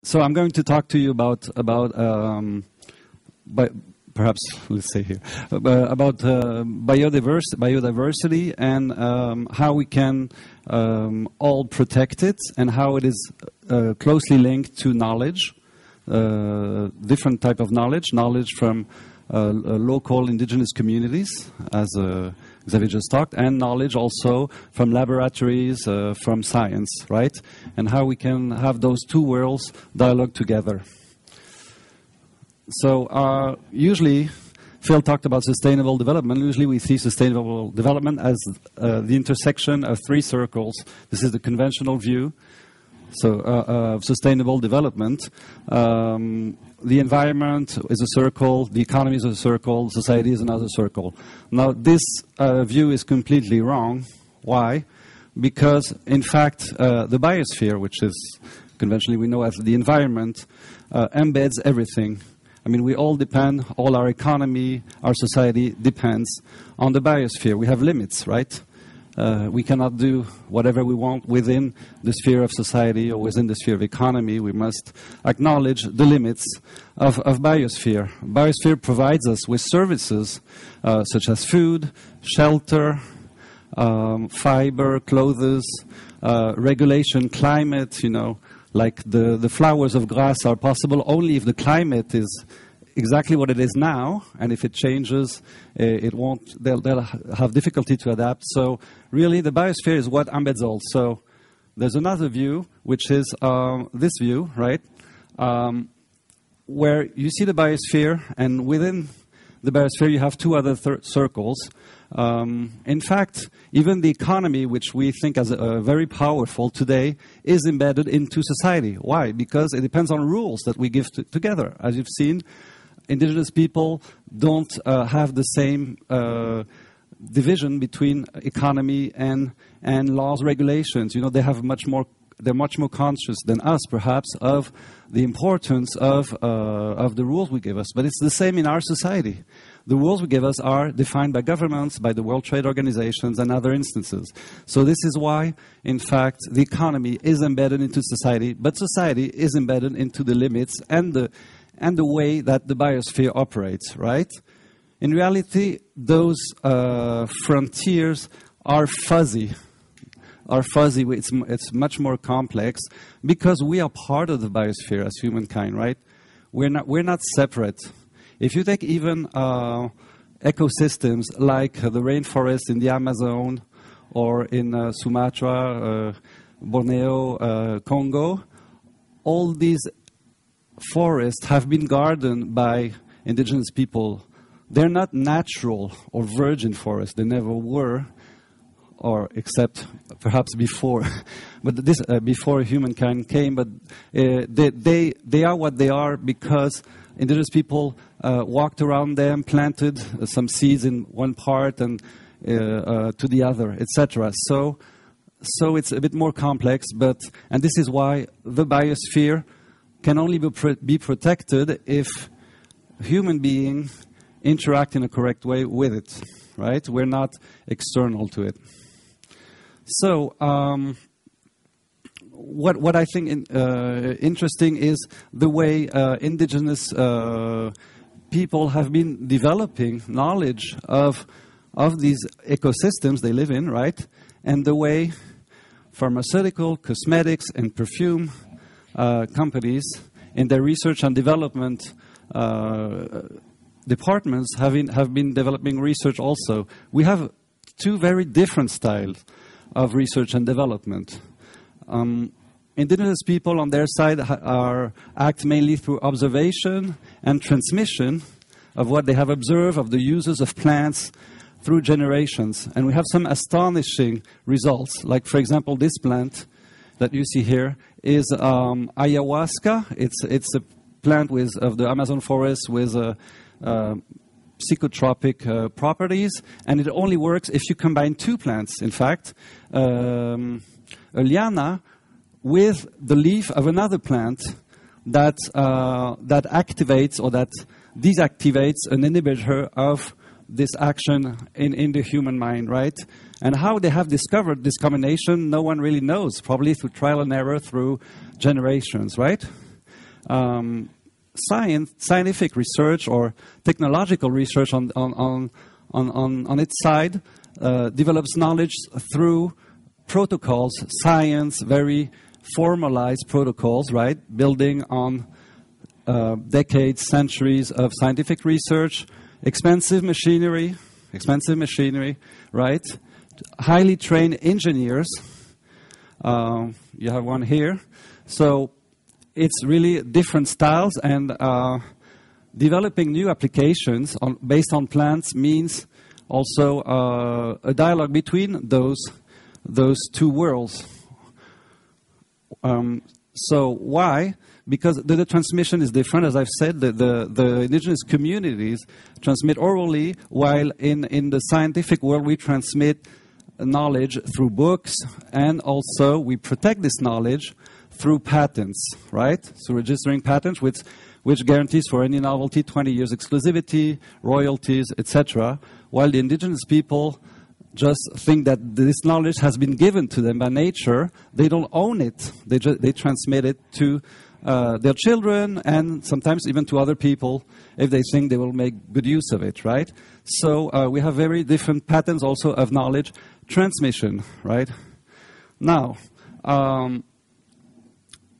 So I'm going to talk to you about perhaps let's say here about biodiversity and how we can all protect it, and how it is closely linked to knowledge, different type of knowledge from local indigenous communities, as Xavier just talked, and knowledge also from laboratories, from science, right? And how we can have those two worlds dialogue together. So usually, Phil talked about sustainable development. Usually we see sustainable development as the intersection of three circles. This is the conventional view. So of sustainable development. The environment is a circle, the economy is a circle, society is another circle. Now this view is completely wrong. Why? Because in fact the biosphere, which is conventionally we know as the environment, embeds everything. I mean, we all depend, all our economy, our society depends on the biosphere. We have limits, right? We cannot do whatever we want within the sphere of society or within the sphere of economy. We must acknowledge the limits of biosphere. Biosphere provides us with services such as food, shelter, fiber, clothes, regulation, climate, you know, like the flowers of grass are possible only if the climate is exactly what it is now, and if it changes, it won't. They'll have difficulty to adapt. So really, the biosphere is what embeds all. So there's another view, which is this view, right, where you see the biosphere, and within the biosphere you have two other circles. In fact, even the economy, which we think as very powerful today, is embedded into society. Why? Because it depends on rules that we give together. As you've seen, indigenous people don't have the same division between economy and laws, regulations. You know, they have much more. They're much more conscious than us, perhaps, of the importance of the rules we give us. But it's the same in our society. The rules we give us are defined by governments, by the World Trade Organizations, and other instances. So this is why, in fact, the economy is embedded into society, but society is embedded into the limits and the way that the biosphere operates, right? In reality, those frontiers are fuzzy. It's much more complex because we are part of the biosphere as humankind, right? We're not separate. If you take even ecosystems like the rainforest in the Amazon or in Sumatra, Borneo, Congo, all these forests have been gardened by indigenous people. They're not natural or virgin forests. They never were, or except perhaps before, but this before humankind came. But they are what they are because indigenous people walked around them, planted some seeds in one part and to the other, etc. So it's a bit more complex. And this is why the biosphere can only be protected if human beings interact in a correct way with it. Right? We're not external to it. So, what I think interesting is the way indigenous people have been developing knowledge of these ecosystems they live in, right? And the way pharmaceutical, cosmetics, and perfume companies in their research and development departments have been developing research also. We have two very different styles of research and development. Indigenous people on their side act mainly through observation and transmission of what they have observed of the uses of plants through generations. And we have some astonishing results. Like, for example, this plant that you see here is ayahuasca. It's a plant of the Amazon forest with psychotropic properties, and it only works if you combine two plants. In fact, a liana with the leaf of another plant that activates or that deactivates an inhibitor of this action in the human mind, right? And how they have discovered this combination, no one really knows, probably through trial and error through generations, right? scientific research or technological research on its side develops knowledge through protocols, science, very formalized protocols, right? Building on decades, centuries of scientific research, expensive machinery, right? Highly trained engineers. You have one here. So it's really different styles, and developing new applications based on plants means also a dialogue between those two worlds. So why? Because the transmission is different. As I've said, the indigenous communities transmit orally, while in the scientific world we transmit knowledge through books, and also we protect this knowledge through patents, right? So registering patents which guarantees for any novelty 20 years exclusivity, royalties, etc., while the indigenous people just think that this knowledge has been given to them by nature. They don't own it. They transmit it to their children, and sometimes even to other people if they think they will make good use of it, right? So we have very different patterns also of knowledge transmission, right? Now,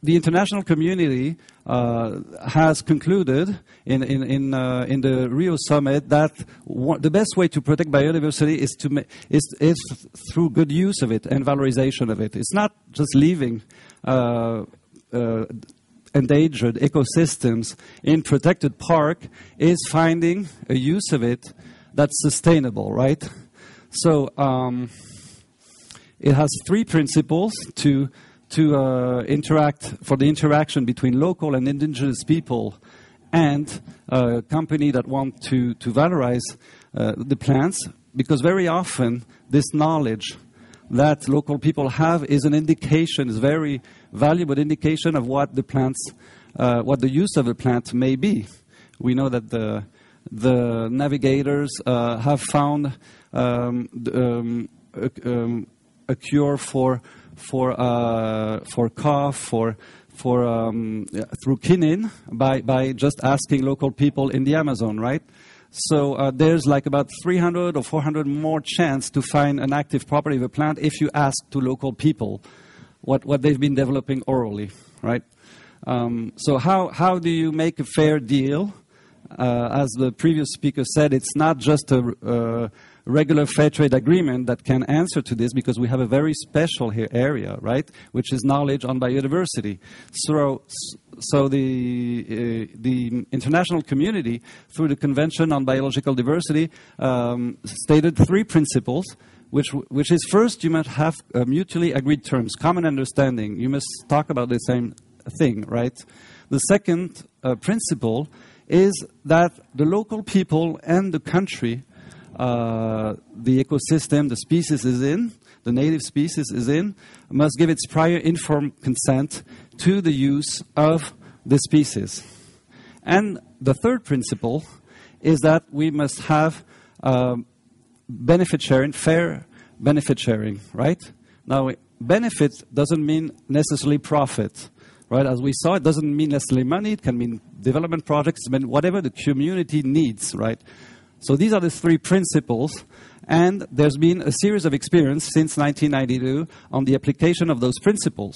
the international community has concluded in the Rio summit that the best way to protect biodiversity is through good use of it and valorization of it. It's not just leaving endangered ecosystems in protected park, is finding a use of it that's sustainable, right? So it has three principles to interact, for the interaction between local and indigenous people and a company that want to valorize the plants, because very often this knowledge that local people have is an indication, is very valuable indication of what the plants, what the use of a plant may be. We know that the navigators have found a cure for cough, through quinine by just asking local people in the Amazon, right? So there's like about 300 or 400 more chance to find an active property of a plant if you ask to local people what they've been developing orally, right? So how do you make a fair deal? As the previous speaker said, it's not just a regular fair trade agreement that can answer to this, because we have a very special here area, right, which is knowledge on biodiversity. So the international community, through the Convention on Biological Diversity, stated three principles, which is, first, you must have mutually agreed terms, common understanding. You must talk about the same thing, right? The second principle is that the local people and the country, the ecosystem the species is in, the native species is in, must give its prior informed consent to the use of the species. And the third principle is that we must have benefit sharing, fair benefit sharing, right? Now, benefit doesn't mean necessarily profit, right? As we saw, it doesn't mean necessarily money. It can mean development projects, it mean whatever the community needs, right? So these are the three principles, and there's been a series of experience since 1992 on the application of those principles.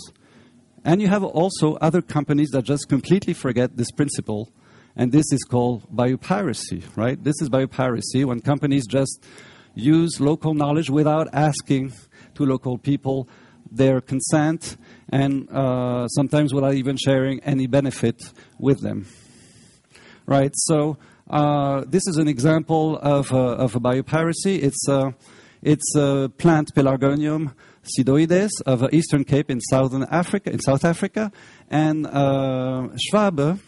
And you have also other companies that just completely forget this principle, and this is called biopiracy, right? This is biopiracy, when companies just use local knowledge without asking to local people their consent, and sometimes without even sharing any benefit with them, right? So this is an example of a biopiracy. It's a plant Pelargonium sidoides of Eastern Cape in South Africa, and Schwabe,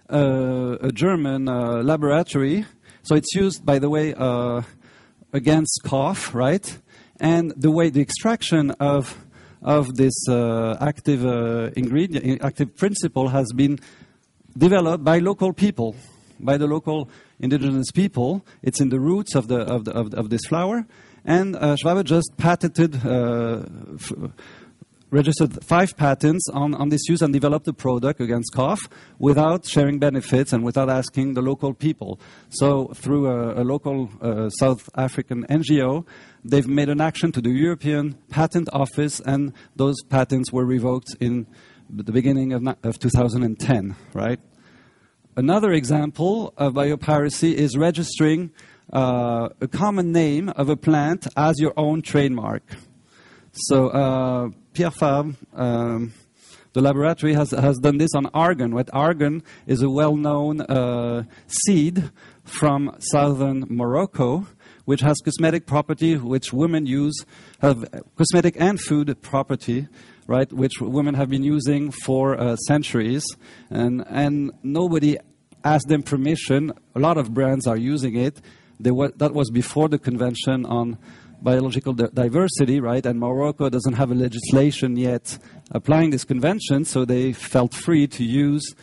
a German laboratory. So it's used, by the way, against cough, right? And the extraction of this active ingredient, active principle, has been developed by local people, by the local indigenous people. It's in the roots of this flower, and Schwabe just patented registered 5 patents on this use and developed a product against cough without sharing benefits and without asking the local people. So through a local South African NGO, they've made an action to the European Patent Office, and those patents were revoked in the beginning of 2010, right? Another example of biopiracy is registering a common name of a plant as your own trademark. So Pierre, the laboratory, has done this on argan. What argan is a well-known seed from southern Morocco, which has cosmetic property, which women use, have cosmetic and food property, right, which women have been using for centuries, and nobody asked them permission. A lot of brands are using it. That was before the Convention on Biological Diversity, right? And Morocco doesn't have a legislation yet applying this convention, so they felt free to use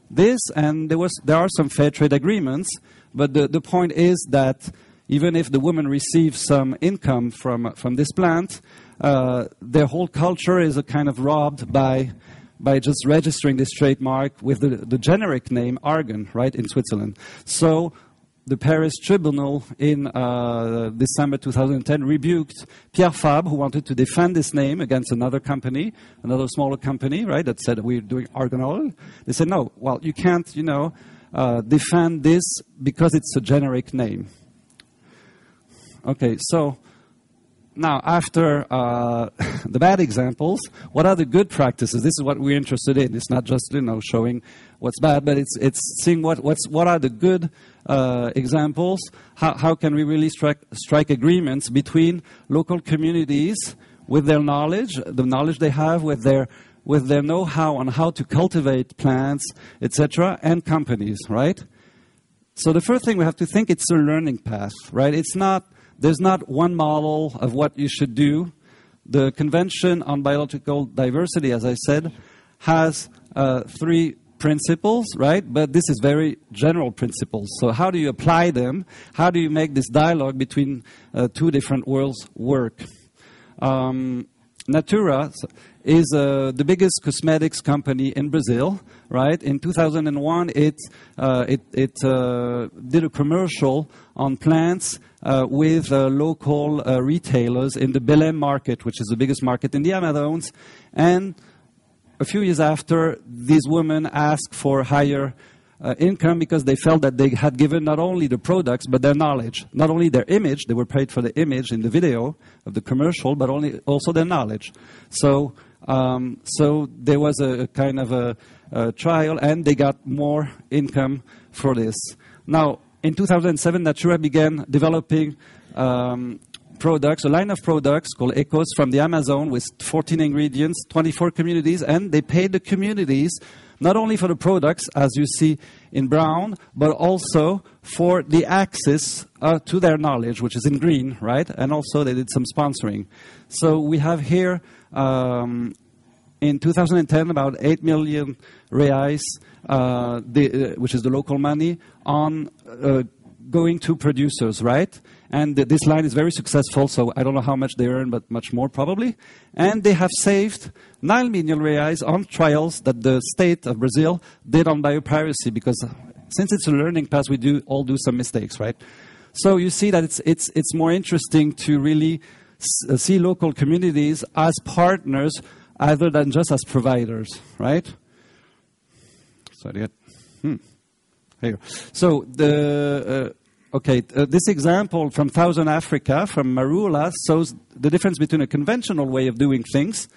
this. And there are some fair trade agreements, but the point is that even if the women receive some income from this plant, their whole culture is a kind of robbed by just registering this trademark with the generic name argan, right, in Switzerland. So the Paris Tribunal in December 2010 rebuked Pierre, who wanted to defend this name against another company, another smaller company, right, that said we're doing argan oil. They said, no, well, you can't, defend this because it's a generic name. Okay, so now after the bad examples, what are the good practices? This is what we're interested in. It's not just showing what's bad, but it's seeing what are the good examples. How can we really strike agreements between local communities with their knowledge, the knowledge they have with their know-how on how to cultivate plants, etc., and companies, right? So the first thing we have to think, it's a learning path, right? There's not one model of what you should do. The Convention on Biological Diversity, as I said, has 3 principles, right? But this is very general principles. So how do you apply them? How do you make this dialogue between 2 different worlds work? Natura is the biggest cosmetics company in Brazil, right? In 2001, it did a commercial on plants with local retailers in the Belém market, which is the biggest market in the Amazons. And a few years after, these women asked for higher income because they felt that they had given not only the products, but their knowledge. Not only their image, they were paid for the image in the video of the commercial, but also their knowledge. So there was a kind of a trial, and they got more income for this. Now, in 2007, Natura began developing products, a line of products called Ecos from the Amazon with 14 ingredients, 24 communities, and they paid the communities not only for the products, as you see in brown, but also for the access to their knowledge, which is in green, right? And also they did some sponsoring. So we have here, in 2010, about 8 million reais, which is the local money, on going to producers, right? And this line is very successful, so I don't know how much they earn, but much more probably. And they have saved 9 million reais on trials that the state of Brazil did on biopiracy, because since it's a learning path, we all do some mistakes, right? So you see that it's more interesting to really see local communities as partners other than just as providers, right? Sorry. Here. So this example from Southern Africa, from Marula, shows the difference between a conventional way of doing things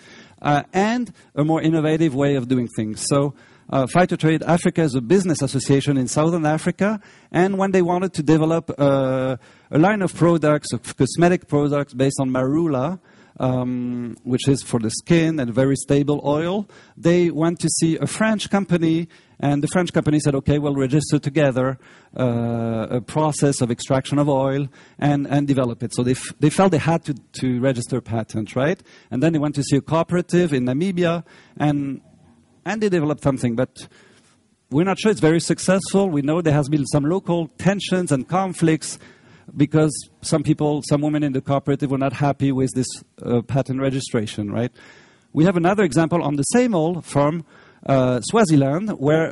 and a more innovative way of doing things. So Phytotrade Africa is a business association in Southern Africa, and when they wanted to develop a line of products, of cosmetic products based on Marula, which is for the skin and very stable oil, they went to see a French company, and the French company said, okay, we'll register together a process of extraction of oil and develop it. So they felt they had to register a patent, right? And then they went to see a cooperative in Namibia, and they developed something. But we're not sure it's very successful. We know there has been some local tensions and conflicts because some women in the cooperative were not happy with this patent registration, right? we have another example on the same oil from Swaziland, where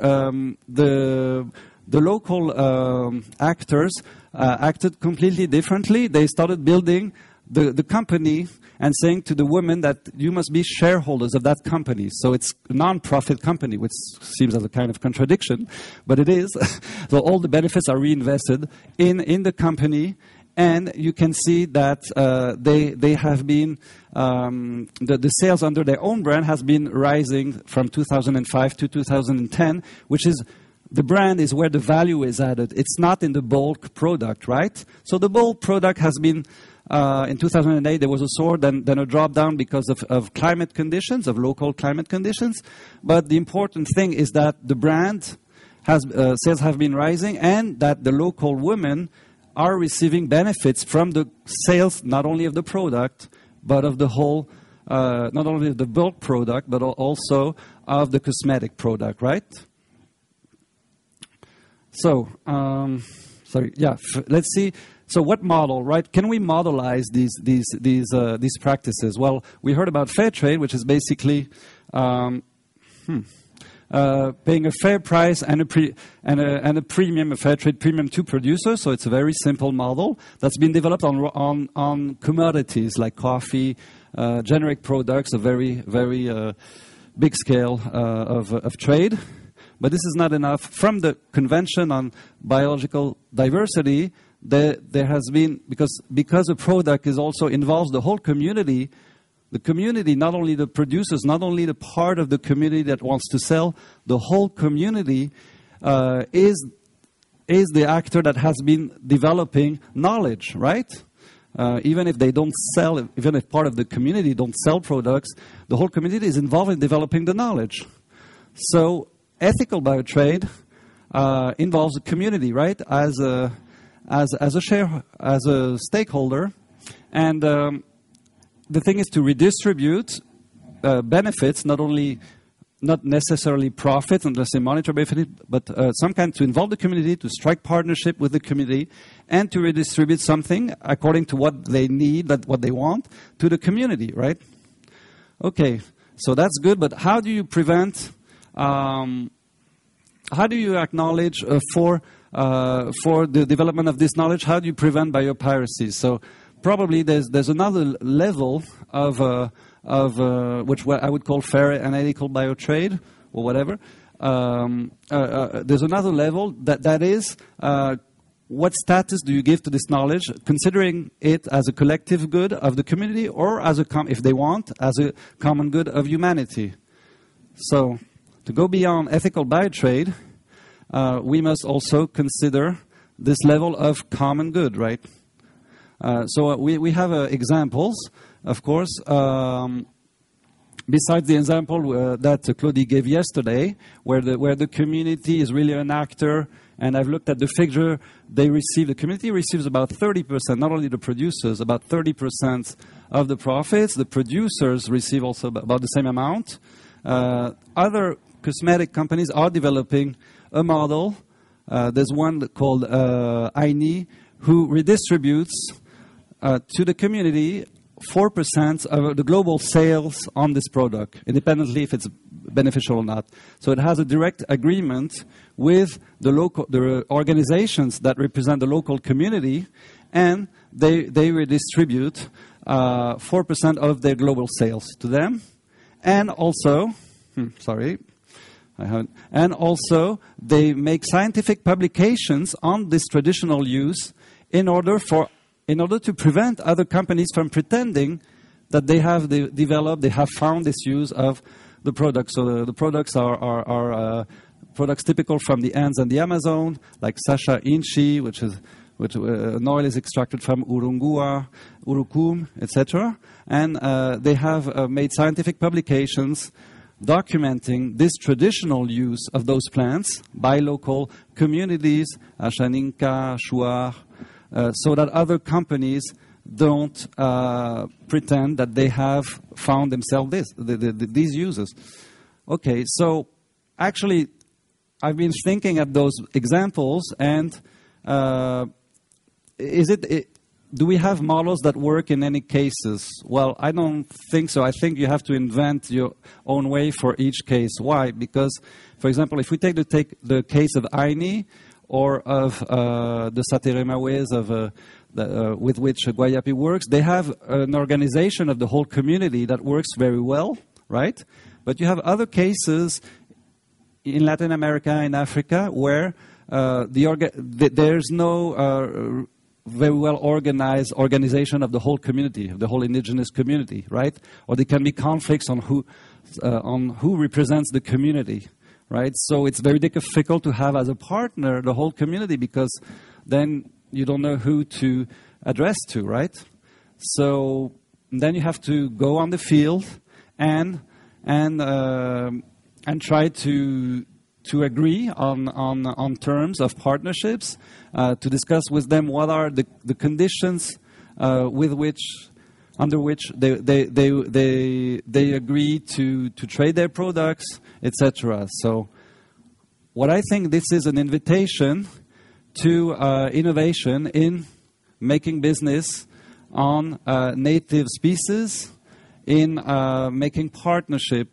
the local actors acted completely differently. They started building the company and saying to the women that you must be shareholders of that company. So it's a non-profit company, which seems as a kind of contradiction, but it is. So all the benefits are reinvested in the company, and you can see that they have been, the sales under their own brand has been rising from 2005 to 2010, which is, the brand is where the value is added. It's not in the bulk product, right? So the bulk product has been, in 2008, there was a soar, then a drop down because of climate conditions, of local climate conditions. But the important thing is that the brand has, sales have been rising, and that the local women are receiving benefits from the sales, not only of the product, but of the whole, not only of the bulk product, but also of the cosmetic product, right? So, let's see. So, what model, right? Can we modelize these practices? Well, we heard about fair trade, which is basically paying a fair price and a premium, a fair trade premium to producers. So, it's a very simple model that's been developed on commodities like coffee, generic products, a very big scale of trade. But this is not enough. From the Convention on Biological Diversity, there has been, because the product is also involves the whole community, the community, not only the producers, not only the part of the community that wants to sell, the whole community is the actor that has been developing knowledge, right? Even if they don't sell, even if part of the community don't sell products, the whole community is involved in developing the knowledge. So ethical biotrade involves the community, right, as a stakeholder, and the thing is to redistribute benefits, not necessarily profits, unless they monitor benefit, but some kind to involve the community, to strike partnership with the community, and to redistribute something according to what they need, what they want, to the community, right? Okay, so that's good, but how do you prevent? How do you acknowledge for the development of this knowledge? How do you prevent biopiracy? So probably there's another level of which I would call fair and ethical biotrade or whatever. There's another level that is what status do you give to this knowledge, considering it as a collective good of the community, or as if they want, as a common good of humanity. So, to go beyond ethical biotrade, we must also consider this level of common good, right? So we have examples, of course, besides the example that Claudie gave yesterday, where the community is really an actor, and I've looked at the figure the community receives about 30%, not only the producers, about 30% of the profits. The producers receive also about the same amount. Other cosmetic companies are developing a model. There's one called INI, who redistributes to the community 4% of the global sales on this product, independently if it's beneficial or not. So it has a direct agreement with the organizations that represent the local community, and they redistribute 4% of their global sales to them. And also, and also, they make scientific publications on this traditional use in order to prevent other companies from pretending that they have found this use of the product. So the products are products typical from the Andes and the Amazon, like Sacha Inchi, which an oil is extracted from Urungua, Urucum, etc. And they have made scientific publications documenting this traditional use of those plants by local communities, Ashaninka, Shuar, so that other companies don't pretend that they have found themselves these uses. Okay, so actually, I've been thinking at those examples, and do we have models that work in any cases? Well, I don't think so. I think you have to invent your own way for each case. Why? Because, for example, if we take the case of Aini or of the Sateremaways with which Guayapi works, they have an organization of the whole community that works very well, right? But you have other cases in Latin America, in Africa, where there's no very well organized organization of the whole community, of the whole indigenous community, right? Or there can be conflicts on who represents the community, right? So it's very difficult to have as a partner the whole community, because then you don't know who to address to, right? So then you have to go on the field and try to agree on terms of partnerships, to discuss with them what are the conditions under which they agree to trade their products, etc. So what I think this is an invitation to innovation in making business on native species, in making partnership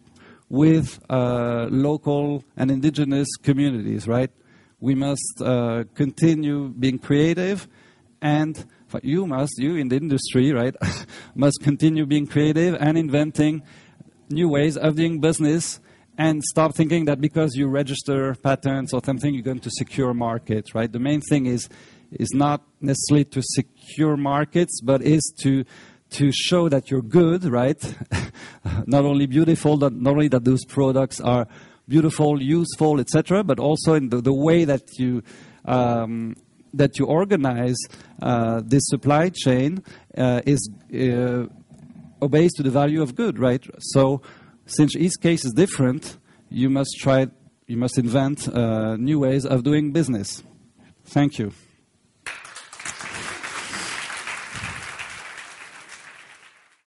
with local and indigenous communities, right? We must continue being creative, and you in the industry, right, must continue being creative and inventing new ways of doing business, and stop thinking that because you register patents or something, you're going to secure markets, right? The main thing is not necessarily to secure markets, but is to show that you're good, right? Not only beautiful, not only that those products are beautiful, useful, etc., but also in the way that you organize this supply chain obeys to the value of good, right? So, since each case is different, you must invent new ways of doing business. Thank you.